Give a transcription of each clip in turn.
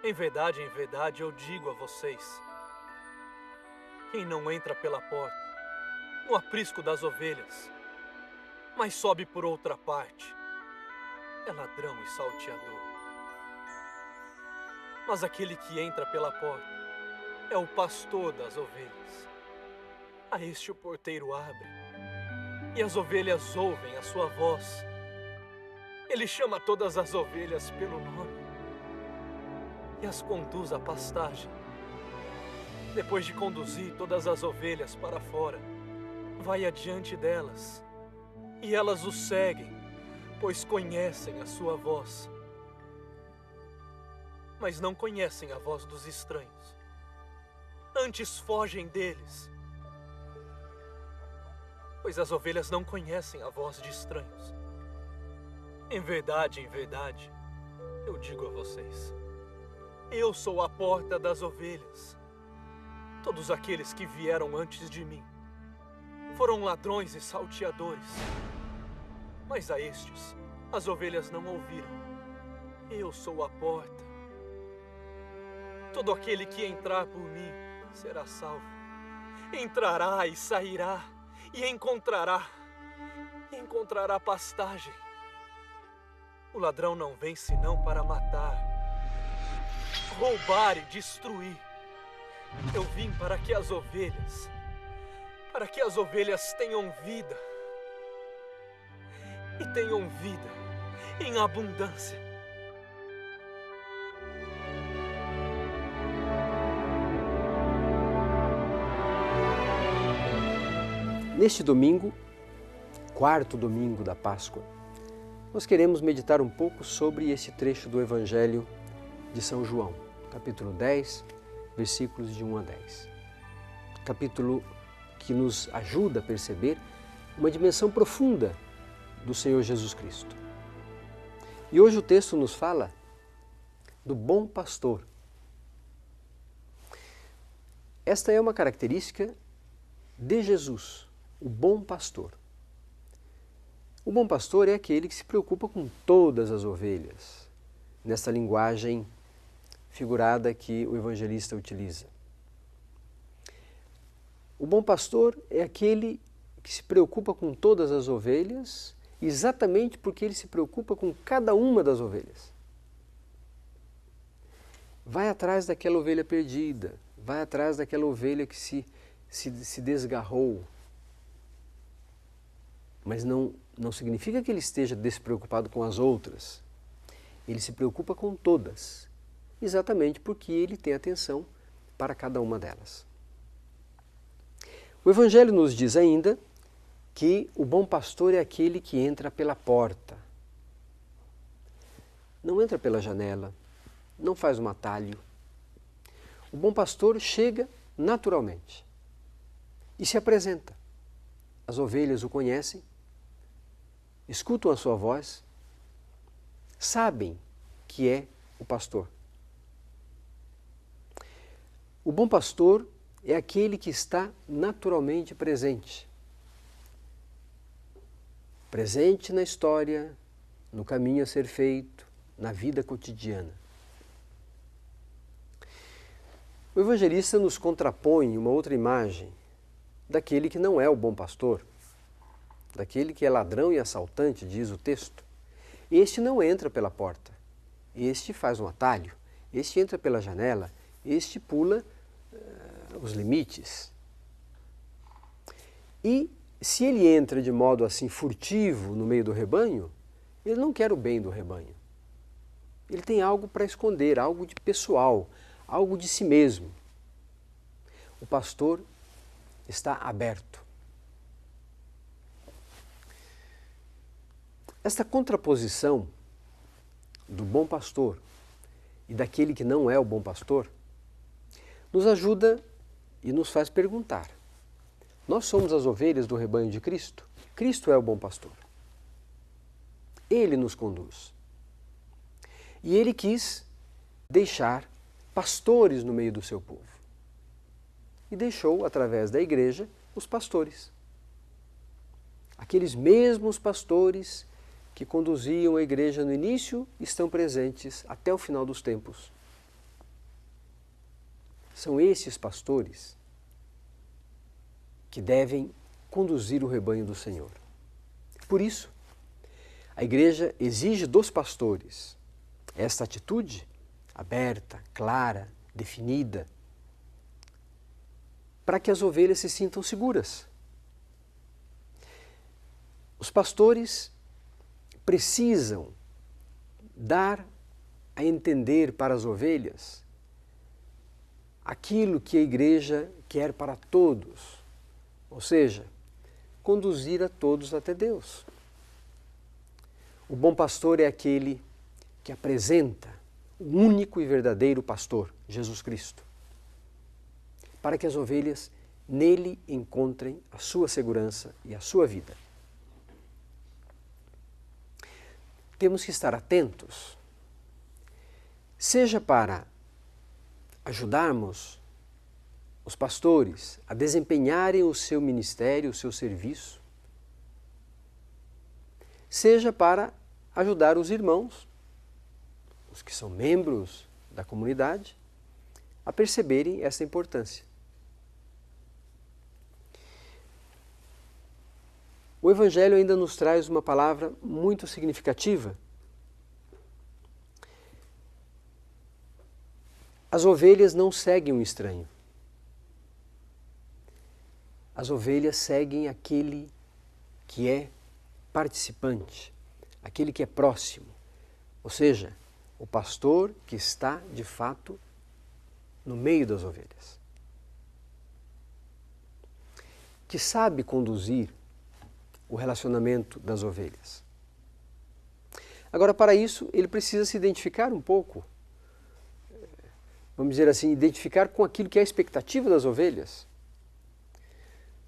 em verdade, eu digo a vocês: quem não entra pela porta, no aprisco das ovelhas, mas sobe por outra parte, é ladrão e salteador. Mas aquele que entra pela porta é o pastor das ovelhas. A este o porteiro abre, e as ovelhas ouvem a sua voz. Ele chama todas as ovelhas pelo nome e as conduz à pastagem. Depois de conduzir todas as ovelhas para fora, vai adiante delas, e elas o seguem, pois conhecem a sua voz. Mas não conhecem a voz dos estranhos. Antes fogem deles, pois as ovelhas não conhecem a voz de estranhos. Em verdade, eu digo a vocês: eu sou a porta das ovelhas. Todos aqueles que vieram antes de mim foram ladrões e salteadores, mas a estes as ovelhas não ouviram. Eu sou a porta. Todo aquele que entrar por mim será salvo. Entrará e sairá, e encontrará pastagem. O ladrão não vem senão para matar, roubar e destruir. Eu vim para que as ovelhas tenham vida, e tenham vida em abundância. Neste domingo, quarto domingo da Páscoa, nós queremos meditar um pouco sobre esse trecho do Evangelho de São João, capítulo 10, versículos de 1 a 10. Capítulo que nos ajuda a perceber uma dimensão profunda do Senhor Jesus Cristo. E hoje o texto nos fala do bom pastor. Esta é uma característica de Jesus, o bom pastor. O bom pastor é aquele que se preocupa com todas as ovelhas, nessa linguagem figurada que o evangelista utiliza. O bom pastor é aquele que se preocupa com todas as ovelhas, exatamente porque ele se preocupa com cada uma das ovelhas. Vai atrás daquela ovelha perdida, vai atrás daquela ovelha que se desgarrou. Mas não significa que ele esteja despreocupado com as outras. Ele se preocupa com todas, exatamente porque ele tem atenção para cada uma delas. O Evangelho nos diz ainda que o bom pastor é aquele que entra pela porta. Não entra pela janela, não faz um atalho. O bom pastor chega naturalmente e se apresenta. As ovelhas o conhecem, escutam a sua voz, sabem que é o pastor. O bom pastor é aquele que está naturalmente presente. Presente na história, no caminho a ser feito, na vida cotidiana. O evangelista nos contrapõe uma outra imagem daquele que não é o bom pastor, daquele que é ladrão e assaltante, diz o texto. Este não entra pela porta, este faz um atalho, este entra pela janela, este pula os limites. E se ele entra de modo assim furtivo no meio do rebanho, ele não quer o bem do rebanho. Ele tem algo para esconder, algo de pessoal, algo de si mesmo. O pastor está aberto. Esta contraposição do bom pastor e daquele que não é o bom pastor nos ajuda e nos faz perguntar: nós somos as ovelhas do rebanho de Cristo? Cristo é o bom pastor. Ele nos conduz. E ele quis deixar pastores no meio do seu povo. E deixou, através da igreja, os pastores. Aqueles mesmos pastores que conduziam a igreja no início estão presentes até o final dos tempos. são esses pastores que devem conduzir o rebanho do Senhor. Por isso, a igreja exige dos pastores esta atitude aberta, clara, definida, para que as ovelhas se sintam seguras. Os pastores precisam dar a entender para as ovelhas aquilo que a igreja quer para todos, ou seja, conduzir a todos até Deus. O bom pastor é aquele que apresenta o único e verdadeiro pastor, Jesus Cristo, para que as ovelhas nele encontrem a sua segurança e a sua vida. Temos que estar atentos, seja para ajudarmos os pastores a desempenharem o seu ministério, o seu serviço, seja para ajudar os irmãos, os que são membros da comunidade, a perceberem essa importância. O Evangelho ainda nos traz uma palavra muito significativa. As ovelhas não seguem um estranho. As ovelhas seguem aquele que é participante, aquele que é próximo, ou seja, o pastor que está, de fato, no meio das ovelhas, que sabe conduzir o relacionamento das ovelhas. Agora, para isso, ele precisa se identificar um pouco, vamos dizer assim, identificar com aquilo que é a expectativa das ovelhas.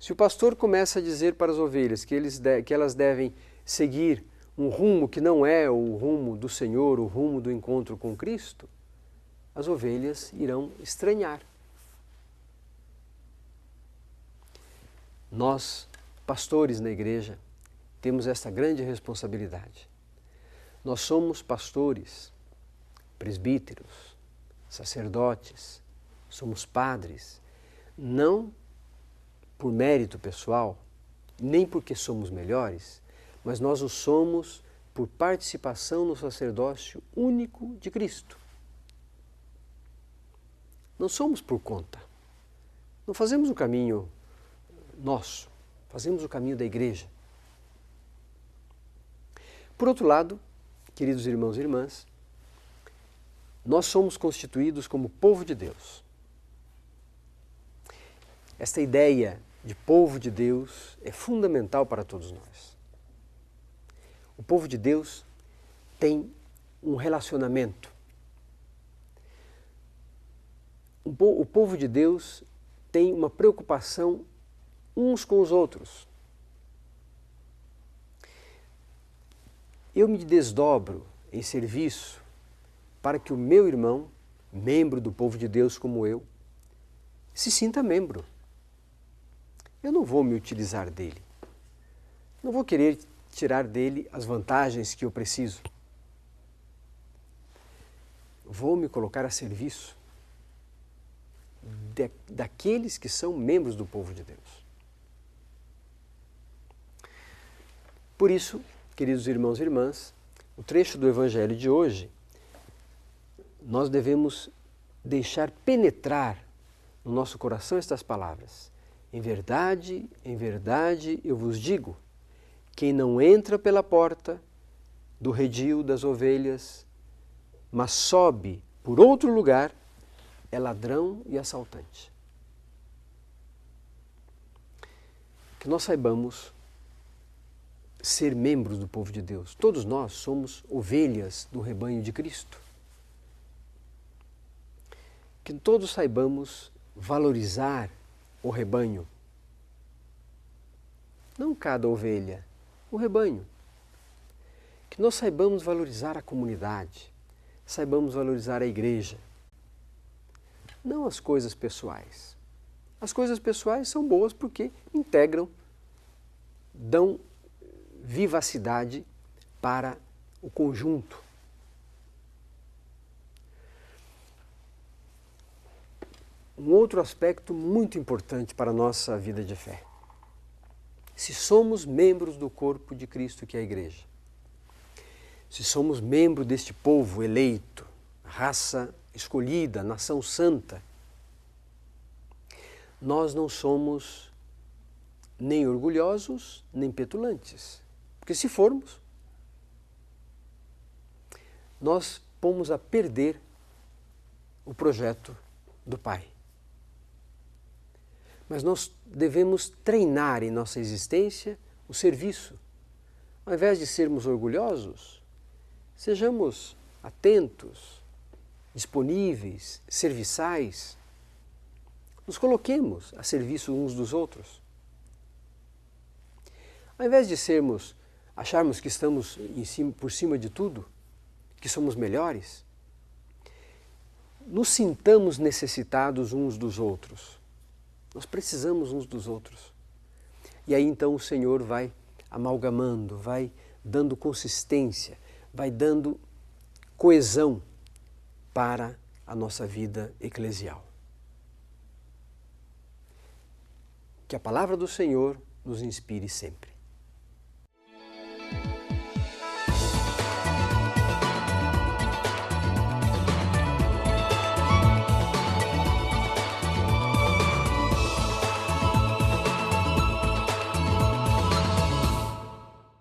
Se o pastor começa a dizer para as ovelhas que elas devem seguir um rumo que não é o rumo do Senhor, o rumo do encontro com Cristo, as ovelhas irão estranhar. Nós, pastores na igreja, temos esta grande responsabilidade. Nós somos pastores, presbíteros, sacerdotes, somos padres, não por mérito pessoal, nem porque somos melhores, mas nós o somos por participação no sacerdócio único de Cristo. Não somos por conta. Não fazemos o caminho nosso, fazemos o caminho da igreja. Por outro lado, queridos irmãos e irmãs, nós somos constituídos como povo de Deus. Esta ideia de povo de Deus é fundamental para todos nós. O povo de Deus tem um relacionamento. O povo de Deus tem uma preocupação uns com os outros. Eu me desdobro em serviço para que o meu irmão, membro do povo de Deus como eu, se sinta membro. Eu não vou me utilizar dele. Não vou querer tirar dele as vantagens que eu preciso. Vou me colocar a serviço daqueles que são membros do povo de Deus. Por isso, queridos irmãos e irmãs, o trecho do Evangelho de hoje, nós devemos deixar penetrar no nosso coração estas palavras. Em verdade, eu vos digo, quem não entra pela porta do redil das ovelhas, mas sobe por outro lugar, é ladrão e assaltante. Que nós saibamos ser membros do povo de Deus. Todos nós somos ovelhas do rebanho de Cristo. Que todos saibamos valorizar o rebanho. Não cada ovelha, o rebanho. Que nós saibamos valorizar a comunidade, saibamos valorizar a igreja. Não as coisas pessoais. As coisas pessoais são boas porque integram, dão vivacidade para o conjunto. um outro aspecto muito importante para a nossa vida de fé. Se somos membros do corpo de Cristo, que é a Igreja, se somos membro deste povo eleito, raça escolhida, nação santa, nós não somos nem orgulhosos, nem petulantes. Porque se formos, nós pomos a perder o projeto do Pai. Mas nós devemos treinar em nossa existência o serviço. Ao invés de sermos orgulhosos, sejamos atentos, disponíveis, serviçais. Nos coloquemos a serviço uns dos outros. Ao invés de acharmos que estamos por cima de tudo, que somos melhores, nos sintamos necessitados uns dos outros. Nós precisamos uns dos outros. E aí então o Senhor vai amalgamando, vai dando consistência, vai dando coesão para a nossa vida eclesial. Que a palavra do Senhor nos inspire sempre.